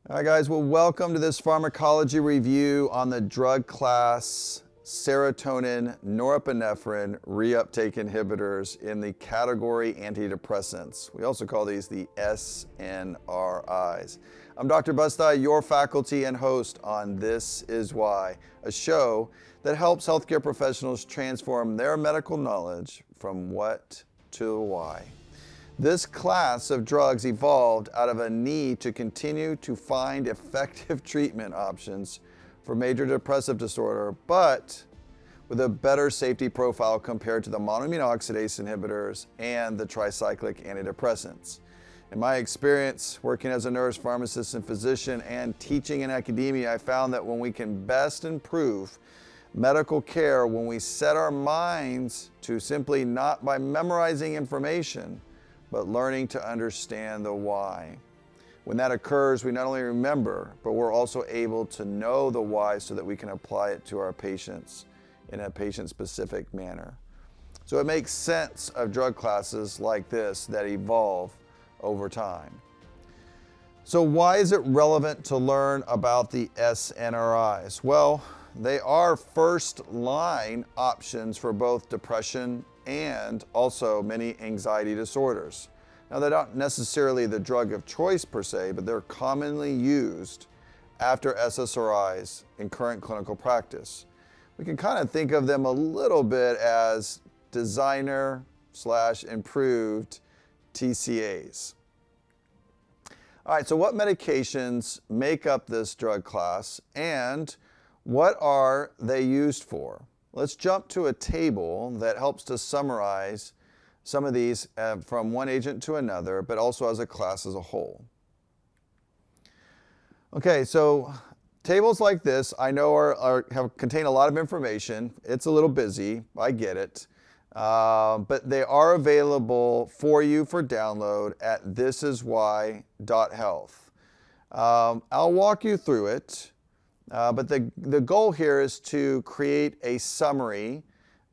All right, guys, well, welcome to this pharmacology review on the drug class serotonin norepinephrine reuptake inhibitors in the category antidepressants. We also call these the SNRIs. I'm Dr. Busti, your faculty and host on This Is Why, a show that helps healthcare professionals transform their medical knowledge from what to why. This class of drugs evolved out of a need to continue to find effective treatment options for major depressive disorder, but with a better safety profile compared to the monoamine oxidase inhibitors and the tricyclic antidepressants. In my experience working as a nurse, pharmacist, and physician and teaching in academia, I found that when we can best improve medical care, when we set our minds to simply not by memorizing information, but learning to understand the why. When that occurs, we not only remember, but we're also able to know the why so that we can apply it to our patients in a patient-specific manner. So it makes sense of drug classes like this that evolve over time. So why is it relevant to learn about the SNRIs? Well, they are first-line options for both depression and also many anxiety disorders. Now, they're not necessarily the drug of choice per se, but they're commonly used after SSRIs in current clinical practice. We can kind of think of them a little bit as designer/improved TCAs. All right, so what medications make up this drug class and what are they used for? Let's jump to a table that helps to summarize some of these from one agent to another, but also as a class as a whole. Okay, so tables like this I know contain a lot of information. It's a little busy, I get it, but they are available for you for download at thisiswhy.health. I'll walk you through it. But the goal here is to create a summary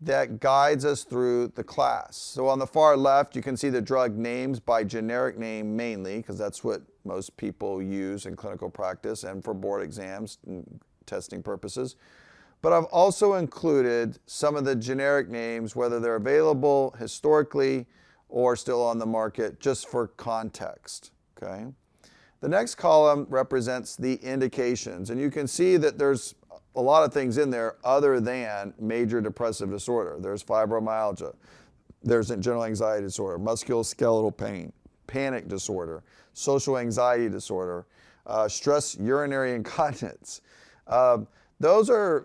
that guides us through the class. So on the far left, you can see the drug names by generic name mainly, because that's what most people use in clinical practice and for board exams and testing purposes. But I've also included some of the generic names, whether they're available historically or still on the market, just for context, okay? The next column represents the indications, and you can see that there's a lot of things in there other than major depressive disorder. There's fibromyalgia, there's general anxiety disorder, musculoskeletal pain, panic disorder, social anxiety disorder, stress urinary incontinence. Those are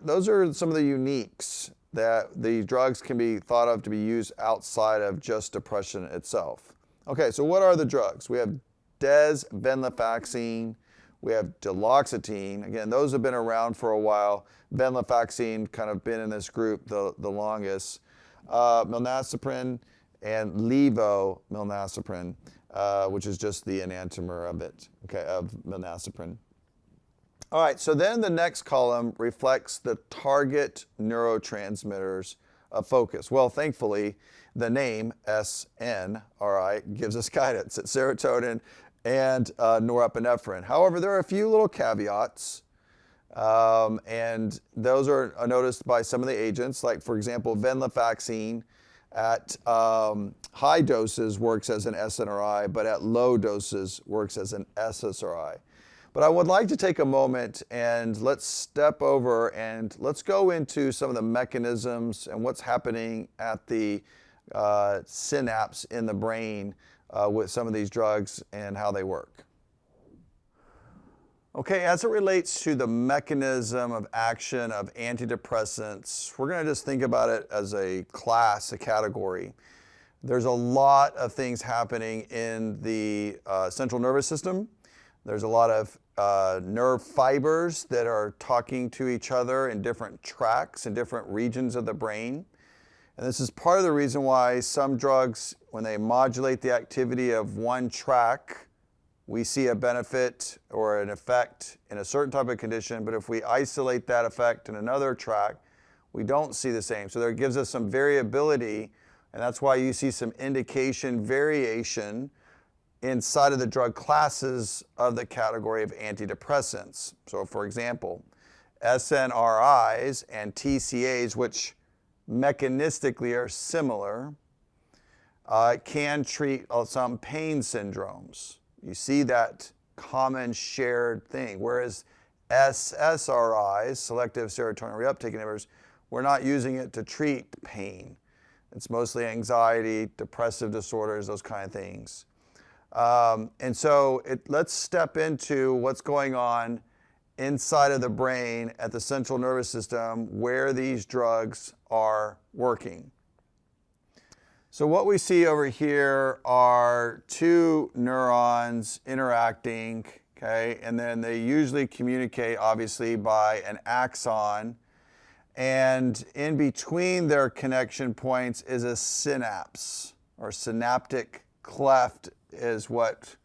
some of the uniques that the drugs can be thought of to be used outside of just depression itself. Okay, so what are the drugs? We have Desvenlafaxine, we have duloxetine. Again, those have been around for a while. Venlafaxine kind of been in this group the longest. Milnacipran and Levomilnacipran, which is just the enantiomer of it, okay, of milnacipran. All right, so then the next column reflects the target neurotransmitters of focus. Well, thankfully, the name SNRI gives us guidance. It's serotonin and norepinephrine. However, there are a few little caveats, and those are noticed by some of the agents. Like, for example, Venlafaxine at high doses works as an SNRI, but at low doses works as an SSRI. But I would like to take a moment and let's step over and let's go into some of the mechanisms and what's happening at the synapse in the brain with some of these drugs and how they work. Okay, as it relates to the mechanism of action of antidepressants, we're going to just think about it as a class, a category. There's a lot of things happening in the central nervous system. There's a lot of nerve fibers that are talking to each other in different tracts in different regions of the brain. And this is part of the reason why some drugs, when they modulate the activity of one track, we see a benefit or an effect in a certain type of condition, but if we isolate that effect in another track, we don't see the same. So there gives us some variability, and that's why you see some indication variation inside of the drug classes of the category of antidepressants. So for example, SNRIs and TCAs, which mechanistically are similar, can treat some pain syndromes. You see that common shared thing, whereas SSRIs, selective serotonin reuptake inhibitors, we're not using it to treat pain. It's mostly anxiety, depressive disorders, those kind of things. And so let's step into what's going on inside of the brain at the central nervous system where these drugs are working. So what we see over here are two neurons interacting, okay, and then they usually communicate obviously by an axon, and in between their connection points is a synapse, or synaptic cleft is what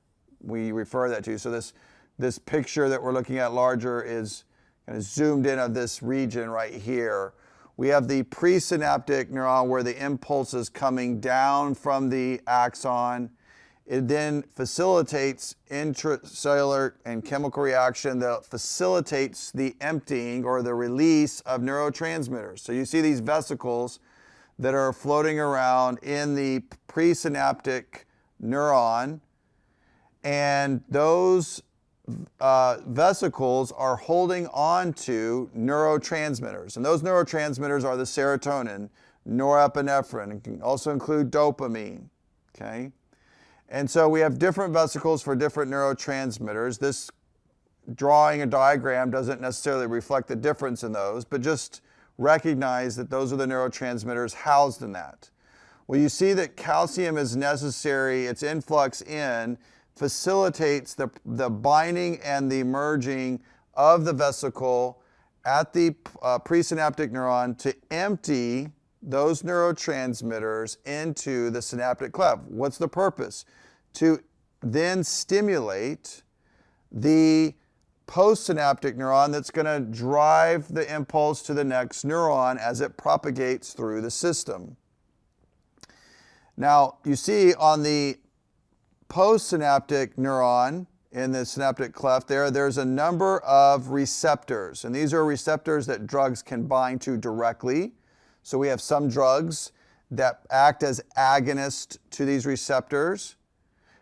we refer that to. So this picture that we're looking at larger is kind of zoomed in on this region right here. We have the presynaptic neuron where the impulse is coming down from the axon. It then facilitates intracellular and chemical reaction that facilitates the emptying or the release of neurotransmitters. So you see these vesicles that are floating around in the presynaptic neuron, and those vesicles are holding on to neurotransmitters. And those neurotransmitters are the serotonin, norepinephrine. It can also include dopamine, okay? And so we have different vesicles for different neurotransmitters. This drawing a diagram doesn't necessarily reflect the difference in those, but just recognize that those are the neurotransmitters housed in that. Well, you see that calcium is necessary. Its influx in facilitates the binding and the merging of the vesicle at the presynaptic neuron to empty those neurotransmitters into the synaptic cleft. What's the purpose? To then stimulate the postsynaptic neuron that's going to drive the impulse to the next neuron as it propagates through the system. Now, you see on the postsynaptic neuron in the synaptic cleft there's a number of receptors, and these are receptors that drugs can bind to directly. So we have some drugs that act as agonists to these receptors,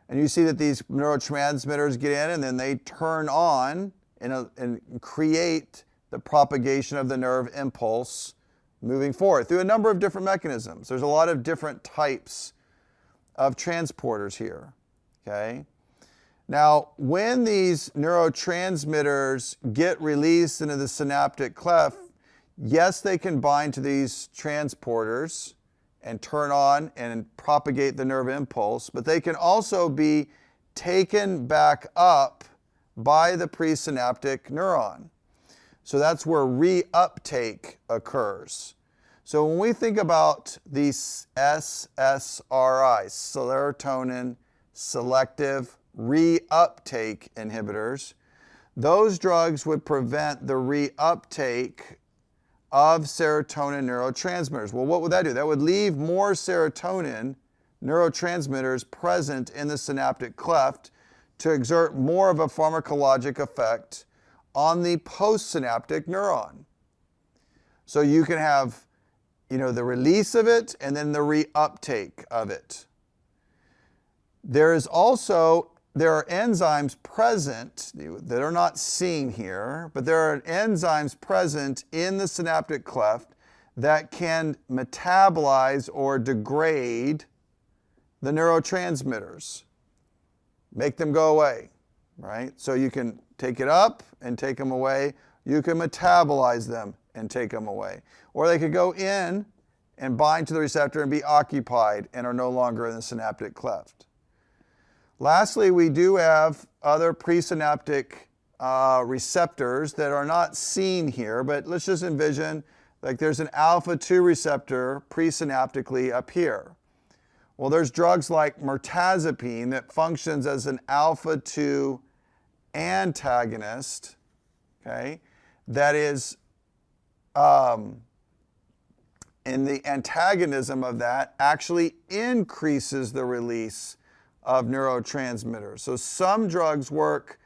and you see that these neurotransmitters get in and then they turn on and create the propagation of the nerve impulse moving forward through a number of different mechanisms. There's a lot of different types of transporters here. Okay. Now, when these neurotransmitters get released into the synaptic cleft, yes, they can bind to these transporters and turn on and propagate the nerve impulse, but they can also be taken back up by the presynaptic neuron. So that's where reuptake occurs. So when we think about these SSRIs, serotonin selective reuptake inhibitors, those drugs would prevent the reuptake of serotonin neurotransmitters. Well, what would that do? That would leave more serotonin neurotransmitters present in the synaptic cleft to exert more of a pharmacologic effect on the postsynaptic neuron. So you can have, the release of it and then the reuptake of it. There are enzymes present that are not seen here, but there are enzymes present in the synaptic cleft that can metabolize or degrade the neurotransmitters, make them go away, right? So you can take it up and take them away. You can metabolize them and take them away. Or they could go in and bind to the receptor and be occupied and are no longer in the synaptic cleft. Lastly, we do have other presynaptic receptors that are not seen here, but let's just envision like there's an alpha-2 receptor presynaptically up here. Well, there's drugs like mirtazapine that functions as an alpha-2 antagonist, okay, that is, and the antagonism of that actually increases the release of neurotransmitters. So some drugs work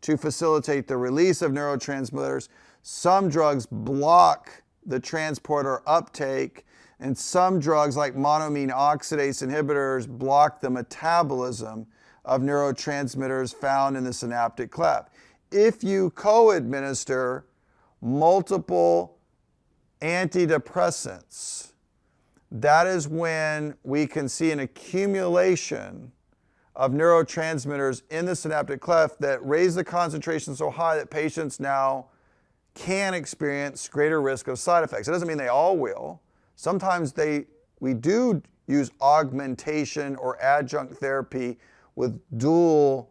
to facilitate the release of neurotransmitters. Some drugs block the transporter uptake, and some drugs like monoamine oxidase inhibitors block the metabolism of neurotransmitters found in the synaptic cleft. If you co-administer multiple antidepressants, that is when we can see an accumulation of neurotransmitters in the synaptic cleft that raise the concentration so high that patients now can experience greater risk of side effects. It doesn't mean they all will. Sometimes we do use augmentation or adjunct therapy with dual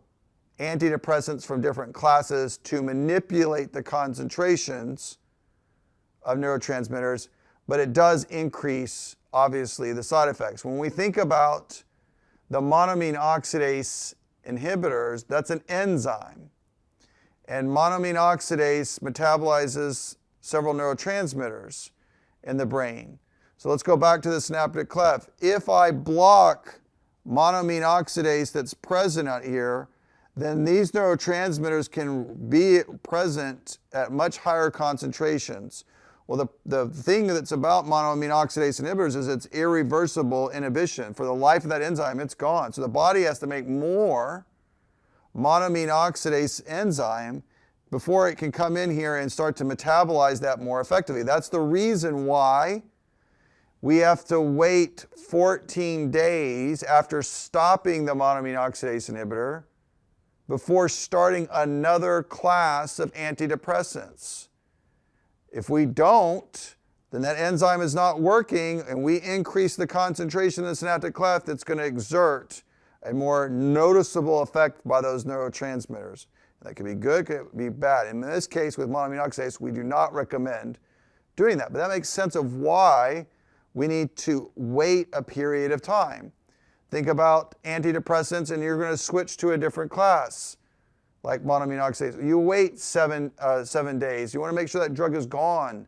antidepressants from different classes to manipulate the concentrations of neurotransmitters, but it does increase, obviously, the side effects. When we think about the monoamine oxidase inhibitors, that's an enzyme. And monoamine oxidase metabolizes several neurotransmitters in the brain. So let's go back to the synaptic cleft. If I block monoamine oxidase that's present out here, then these neurotransmitters can be present at much higher concentrations. Well, the thing that's about monoamine oxidase inhibitors is it's irreversible inhibition. For the life of that enzyme, it's gone. So the body has to make more monoamine oxidase enzyme before it can come in here and start to metabolize that more effectively. That's the reason why we have to wait 14 days after stopping the monoamine oxidase inhibitor before starting another class of antidepressants. If we don't, then that enzyme is not working and we increase the concentration in the synaptic cleft, it's going to exert a more noticeable effect by those neurotransmitters. That could be good, could be bad. In this case, with monoamine oxidase, we do not recommend doing that. But that makes sense of why we need to wait a period of time. Think about antidepressants and you're going to switch to a different class, like monoamine oxidase. You wait 7 days. You want to make sure that drug is gone,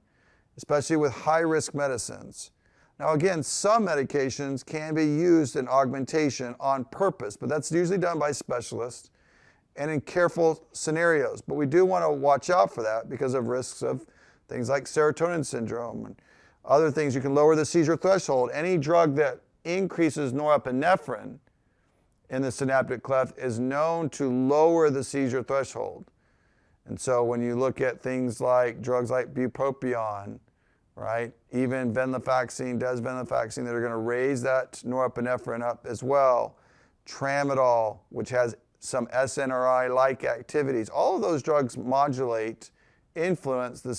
especially with high-risk medicines. Now again, some medications can be used in augmentation on purpose, but that's usually done by specialists and in careful scenarios. But we do want to watch out for that because of risks of things like serotonin syndrome and other things. You can lower the seizure threshold. Any drug that increases norepinephrine in the synaptic cleft is known to lower the seizure threshold. And so when you look at things like drugs like bupropion, right, even venlafaxine, desvenlafaxine, that are going to raise that norepinephrine up as well, tramadol, which has some SNRI-like activities, all of those drugs modulate, influence the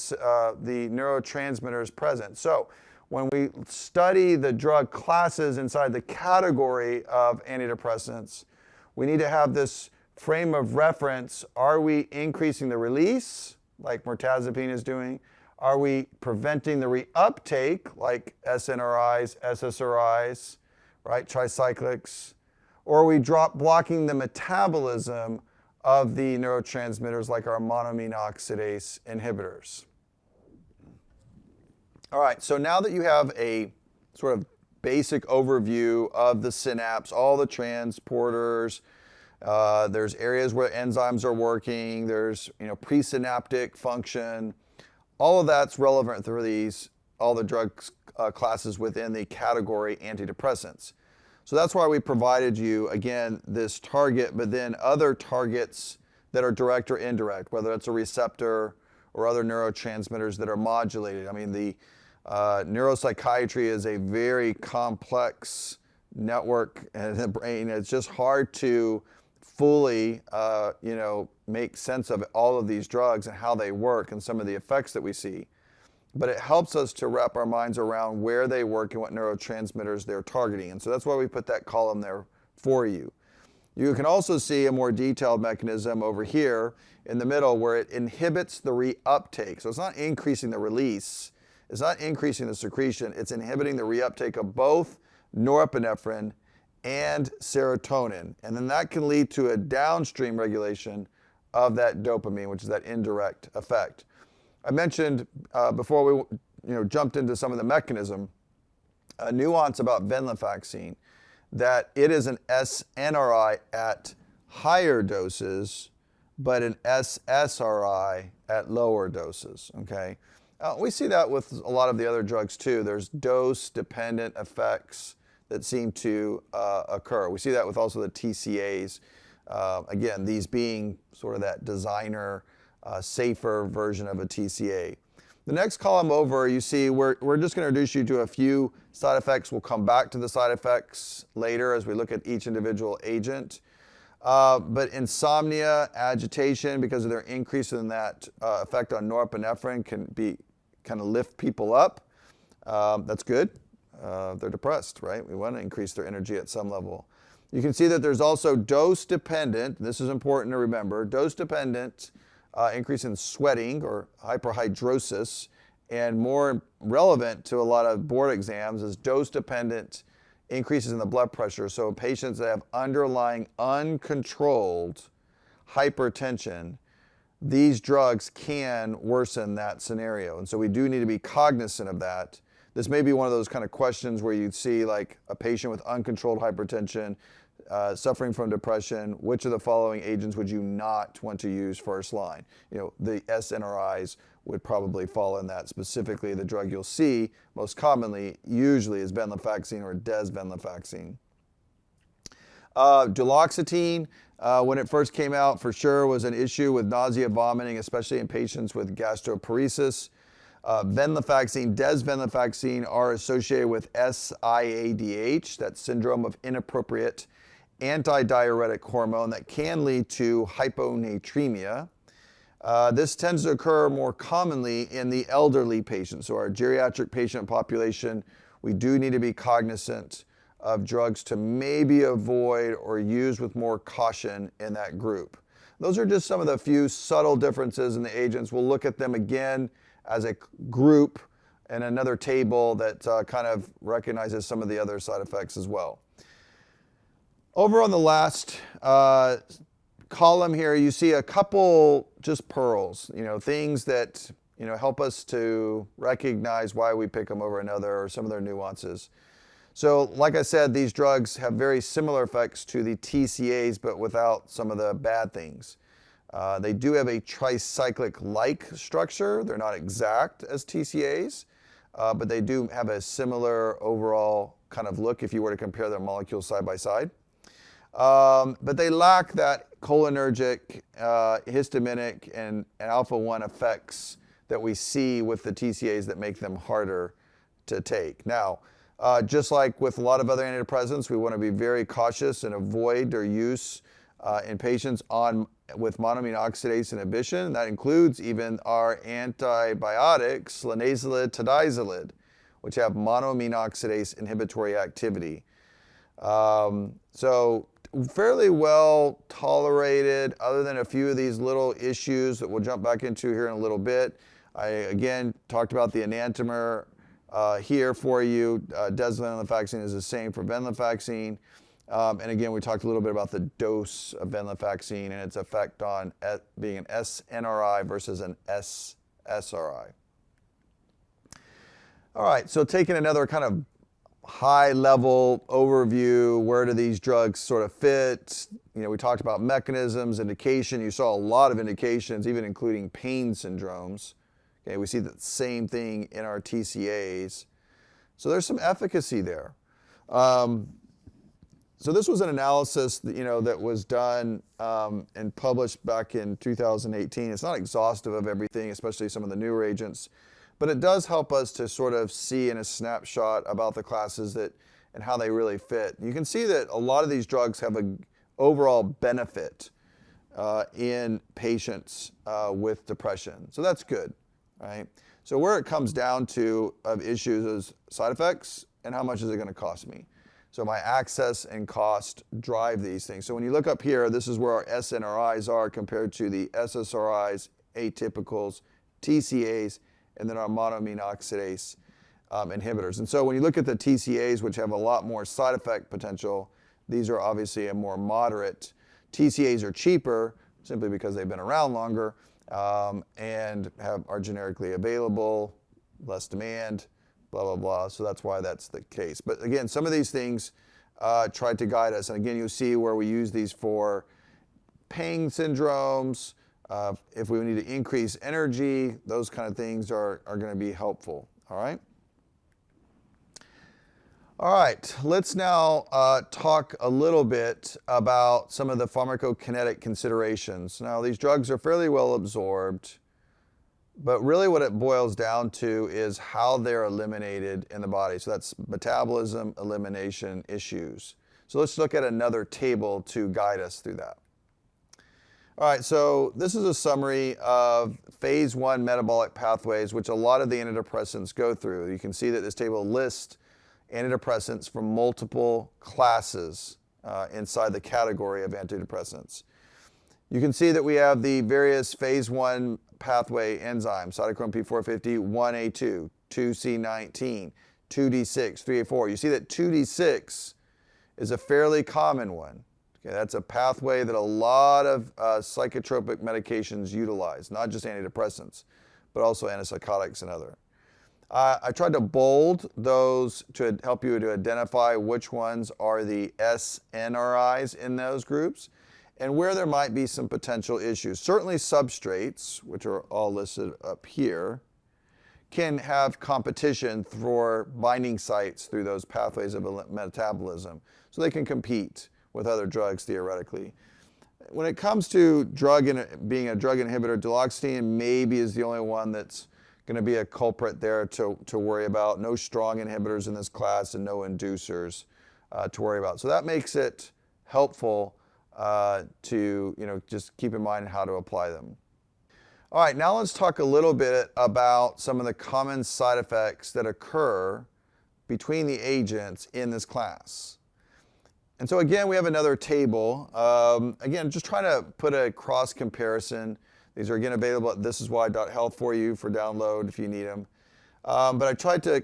neurotransmitters present. So when we study the drug classes inside the category of antidepressants, we need to have this frame of reference. Are we increasing the release, like mirtazapine is doing? Are we preventing the reuptake, like SNRIs, SSRIs, right, tricyclics? Or are we blocking the metabolism of the neurotransmitters, like our monoamine oxidase inhibitors? All right, so now that you have a sort of basic overview of the synapse, all the transporters, there's areas where enzymes are working, there's presynaptic function, all of that's relevant for all the drug classes within the category antidepressants. So that's why we provided you, again, this target, but then other targets that are direct or indirect, whether it's a receptor or other neurotransmitters that are modulated. I mean, the neuropsychiatry is a very complex network in the brain. It's just hard to fully, make sense of all of these drugs and how they work and some of the effects that we see. But it helps us to wrap our minds around where they work and what neurotransmitters they're targeting. And so that's why we put that column there for you. You can also see a more detailed mechanism over here in the middle where it inhibits the reuptake. So it's not increasing the release, it's not increasing the secretion, it's inhibiting the reuptake of both norepinephrine and serotonin. And then that can lead to a downstream regulation of that dopamine, which is that indirect effect. I mentioned before we jumped into some of the mechanism, a nuance about venlafaxine. that it is an SNRI at higher doses, but an SSRI at lower doses, okay? We see that with a lot of the other drugs too. There's dose-dependent effects that seem to occur. We see that with also the TCAs. Again, these being sort of that designer, safer version of a TCA. The next column over, you see we're just going to introduce you to a few side effects. We'll come back to the side effects later as we look at each individual agent. But insomnia, agitation, because of their increase in that effect on norepinephrine, can be kind of lift people up. That's good. They're depressed, right? We want to increase their energy at some level. You can see that there's also dose-dependent, this is important to remember, dose-dependent increase in sweating or hyperhidrosis, and more relevant to a lot of board exams is dose-dependent increases in the blood pressure. So patients that have underlying uncontrolled hypertension, these drugs can worsen that scenario. And so we do need to be cognizant of that. This may be one of those kind of questions where you'd see like a patient with uncontrolled hypertension, suffering from depression, which of the following agents would you not want to use first line? You know, the SNRIs would probably fall in that. Specifically, the drug you'll see most commonly, usually, is venlafaxine or desvenlafaxine. Duloxetine, when it first came out, for sure was an issue with nausea, vomiting, especially in patients with gastroparesis. Venlafaxine, desvenlafaxine are associated with SIADH, that syndrome of inappropriate antidiuretic hormone that can lead to hyponatremia. This tends to occur more commonly in the elderly patients. So our geriatric patient population, we do need to be cognizant of drugs to maybe avoid or use with more caution in that group. Those are just some of the few subtle differences in the agents. We'll look at them again as a group in another table that kind of recognizes some of the other side effects as well. Over on the last column here, you see a couple just pearls, you know, things that, you know, help us to recognize why we pick them over another or some of their nuances. So like I said, these drugs have very similar effects to the TCAs, but without some of the bad things. They do have a tricyclic-like structure. They're not exact as TCAs, but they do have a similar overall kind of look if you were to compare their molecules side by side. But they lack that cholinergic, histaminic, and alpha-1 effects that we see with the TCAs that make them harder to take. Now, just like with a lot of other antidepressants, we want to be very cautious and avoid their use in patients with monoamine oxidase inhibition. That includes even our antibiotics, linezolid, tadalafil, which have monoamine oxidase inhibitory activity. So fairly well tolerated, other than a few of these little issues that we'll jump back into here in a little bit. I, again, talked about the enantiomer here for you. Desvenlafaxine is the same for venlafaxine. And again, we talked a little bit about the dose of venlafaxine and its effect on being an SNRI versus an SSRI. All right, so taking another kind of high-level overview, where do these drugs sort of fit? You know, we talked about mechanisms, indication. You saw a lot of indications, even including pain syndromes. Okay, we see the same thing in our TCAs. So there's some efficacy there. So this was an analysis that, you know, that was done and published back in 2018. It's not exhaustive of everything, especially some of the newer agents, but it does help us to sort of see in a snapshot about the classes that and how they really fit. You can see that a lot of these drugs have an overall benefit in patients with depression. So that's good, right? So where it comes down to of issues is side effects and how much is it going to cost me. So my access and cost drive these things. So when you look up here, this is where our SNRIs are compared to the SSRIs, atypicals, TCAs, and then our monoamine oxidase inhibitors. And so when you look at the TCAs, which have a lot more side effect potential, these are obviously a more moderate. TCAs are cheaper simply because they've been around longer and are generically available, less demand, blah, blah, blah. So that's why that's the case. But again, some of these things tried to guide us. And again, you'll see where we use these for pain syndromes, if we need to increase energy, those kind of things are going to be helpful, all right? All right, let's now talk a little bit about some of the pharmacokinetic considerations. Now, these drugs are fairly well absorbed, but really what it boils down to is how they're eliminated in the body. So that's metabolism, elimination issues. So let's look at another table to guide us through that. All right, so this is a summary of phase 1 metabolic pathways, which a lot of the antidepressants go through. You can see that this table lists antidepressants from multiple classes inside the category of antidepressants. You can see that we have the various phase 1 pathway enzymes, cytochrome P450, 1A2, 2C19, 2D6, 3A4. You see that 2D6 is a fairly common one. Okay, that's a pathway that a lot of psychotropic medications utilize, not just antidepressants, but also antipsychotics and other. I tried to bold those to help you to identify which ones are the SNRIs in those groups and where there might be some potential issues. Certainly substrates, which are all listed up here, can have competition for binding sites through those pathways of metabolism, so they can compete with other drugs theoretically. When it comes to being a drug inhibitor, duloxetine maybe is the only one that's going to be a culprit there to worry about. No strong inhibitors in this class and no inducers to worry about. So that makes it helpful to just keep in mind how to apply them. All right, now let's talk a little bit about some of the common side effects that occur between the agents in this class. And so again, we have another table. Again, just trying to put a cross comparison. These are again available at thisiswhy.health for you for download if you need them. But I tried to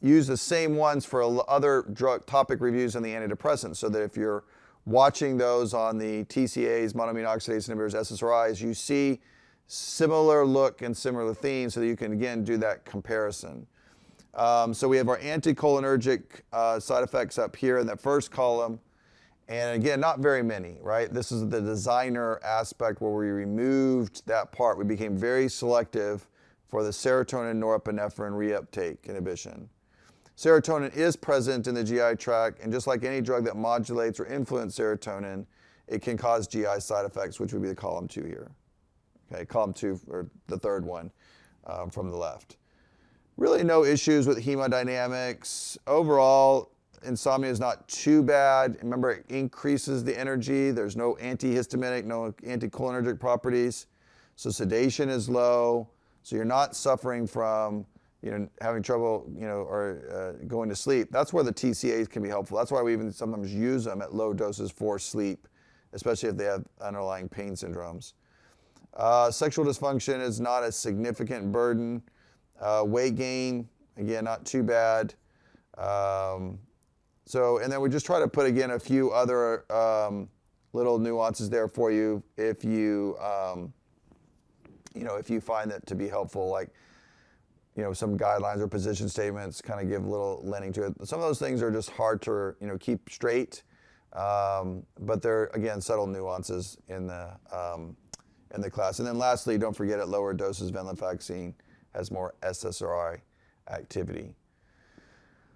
use the same ones for other drug topic reviews on the antidepressants, so that if you're watching those on the TCAs, monoamine oxidase inhibitors, SSRIs, you see similar look and similar themes, so that you can again do that comparison. So we have our anticholinergic side effects up here in that first column. And again, not very many, right? This is the designer aspect where we removed that part. We became very selective for the serotonin norepinephrine reuptake inhibition. Serotonin is present in the GI tract, and just like any drug that modulates or influences serotonin, it can cause GI side effects, which would be the column 2 here. Okay, column 2, or the third one from the left. Really no issues with hemodynamics. Overall, insomnia is not too bad. Remember, it increases the energy. There's no antihistaminic, no anticholinergic properties. So sedation is low. So you're not suffering from having trouble or going to sleep. That's where the TCAs can be helpful. That's why we even sometimes use them at low doses for sleep, especially if they have underlying pain syndromes. Sexual dysfunction is not a significant burden. Weight gain, again, not too bad. And then we just try to put, again, a few other little nuances there for you if you, if you find that to be helpful, like, some guidelines or position statements kind of give a little lending to it. Some of those things are just hard to, keep straight, but they're, again, subtle nuances in the class. And then lastly, don't forget at lower doses, Venlafaxine has more SSRI activity.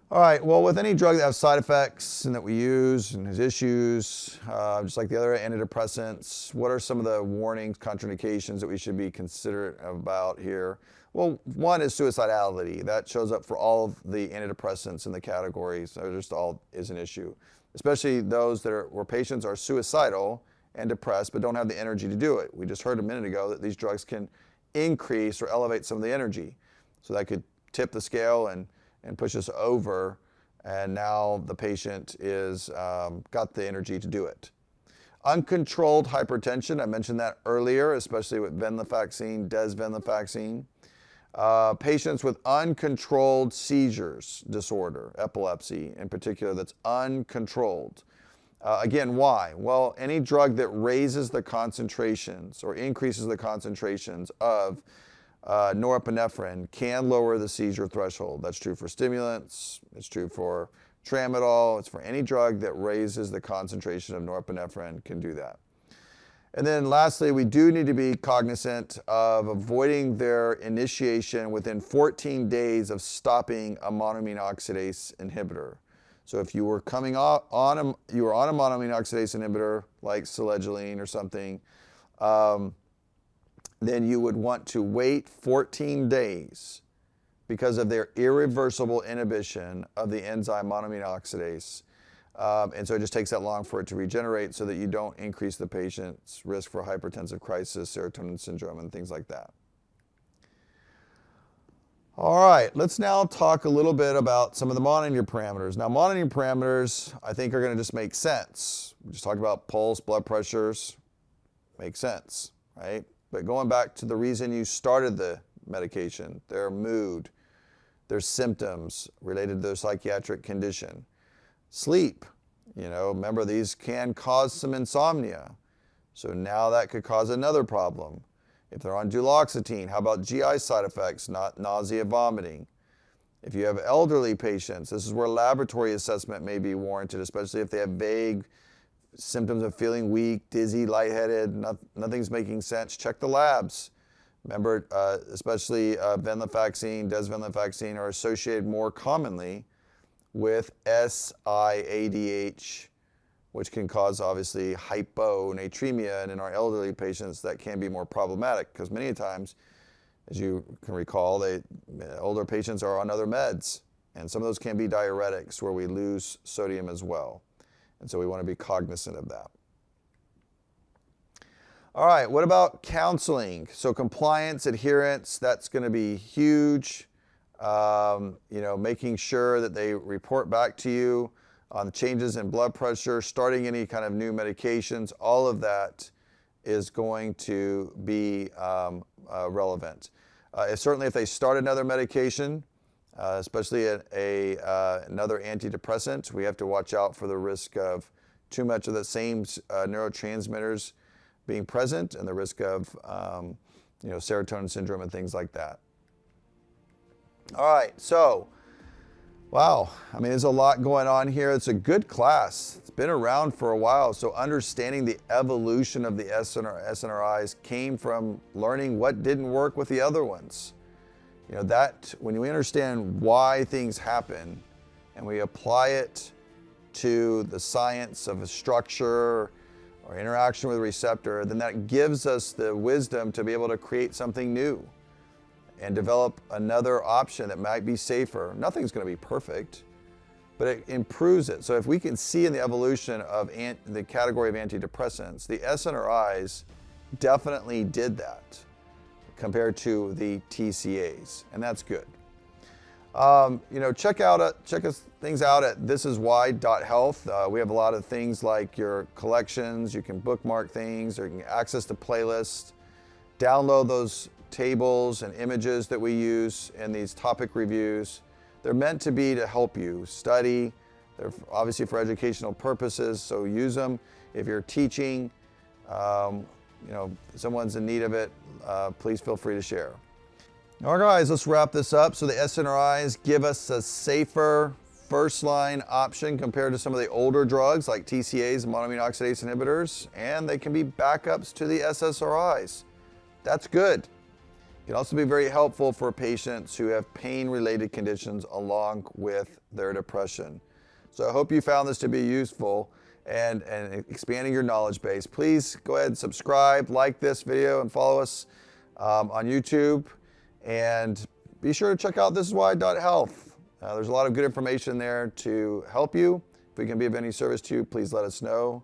All right, well, with any drug that has side effects and that we use and has issues, just like the other antidepressants, what are some of the warnings, contraindications that we should be considerate about here? Well, one is suicidality. That shows up for all of the antidepressants in the categories. So just all is an issue, especially those where patients are suicidal and depressed but don't have the energy to do it. We just heard a minute ago that these drugs can increase or elevate some of the energy. So that could tip the scale and push us over, and now the patient is got the energy to do it. Uncontrolled hypertension, I mentioned that earlier, especially with Venlafaxine, Desvenlafaxine. Patients with uncontrolled seizures disorder, epilepsy in particular, that's uncontrolled. Again, why? Well, any drug that raises the concentrations or increases the concentrations of norepinephrine can lower the seizure threshold. That's true for stimulants. It's true for tramadol. It's for any drug that raises the concentration of norepinephrine can do that. And then lastly, we do need to be cognizant of avoiding their initiation within 14 days of stopping a monoamine oxidase inhibitor. So if you were coming on a monoamine oxidase inhibitor like selegiline or something, then you would want to wait 14 days because of their irreversible inhibition of the enzyme monoamine oxidase. And so it just takes that long for it to regenerate so that you don't increase the patient's risk for hypertensive crisis, serotonin syndrome, and things like that. All right, let's now talk a little bit about some of the monitoring parameters. Now, monitoring parameters, I think, are going to just make sense. We just talked about pulse, blood pressures, makes sense, right? But going back to the reason you started the medication, their mood, their symptoms related to their psychiatric condition. Sleep, remember these can cause some insomnia. So now that could cause another problem. If they're on duloxetine, how about GI side effects, not nausea, vomiting? If you have elderly patients, this is where laboratory assessment may be warranted, especially if they have vague symptoms of feeling weak, dizzy, lightheaded, nothing's making sense. Check the labs. Remember, especially Venlafaxine, Desvenlafaxine are associated more commonly with SIADH, which can cause obviously hyponatremia, and in our elderly patients that can be more problematic because many times, as you can recall, older patients are on other meds, and some of those can be diuretics where we lose sodium as well, and so we want to be cognizant of that. All right, what about counseling? So compliance, adherence, that's going to be huge. Making sure that they report back to you on the changes in blood pressure, starting any kind of new medications, all of that is going to be relevant. Certainly if they start another medication, especially another antidepressant, we have to watch out for the risk of too much of the same neurotransmitters being present and the risk of serotonin syndrome and things like that. All right, so, wow, there's a lot going on here. It's a good class. It's been around for a while, so understanding the evolution of the SNRIs came from learning what didn't work with the other ones. When we understand why things happen and we apply it to the science of a structure or interaction with a receptor, then that gives us the wisdom to be able to create something new and develop another option that might be safer. Nothing's going to be perfect, but it improves it. So if we can see in the evolution of the category of antidepressants, the SNRIs definitely did that compared to the TCAs, and that's good. Check things out at thisiswhy.health. We have a lot of things like your collections. You can bookmark things, or you can access the playlist, download those tables and images that we use in these topic reviews. They're meant to be to help you study. They're obviously for educational purposes, so use them. If you're teaching, someone's in need of it, please feel free to share. All right, guys, let's wrap this up. So the SNRIs give us a safer first-line option compared to some of the older drugs like TCAs, monoamine oxidase inhibitors, and they can be backups to the SSRIs. That's good. It can also be very helpful for patients who have pain-related conditions along with their depression. So I hope you found this to be useful and expanding your knowledge base. Please go ahead and subscribe, like this video, and follow us on YouTube. And be sure to check out thisiswhy.health. There's a lot of good information there to help you. If we can be of any service to you, please let us know.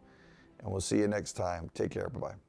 And we'll see you next time. Take care. Bye-bye.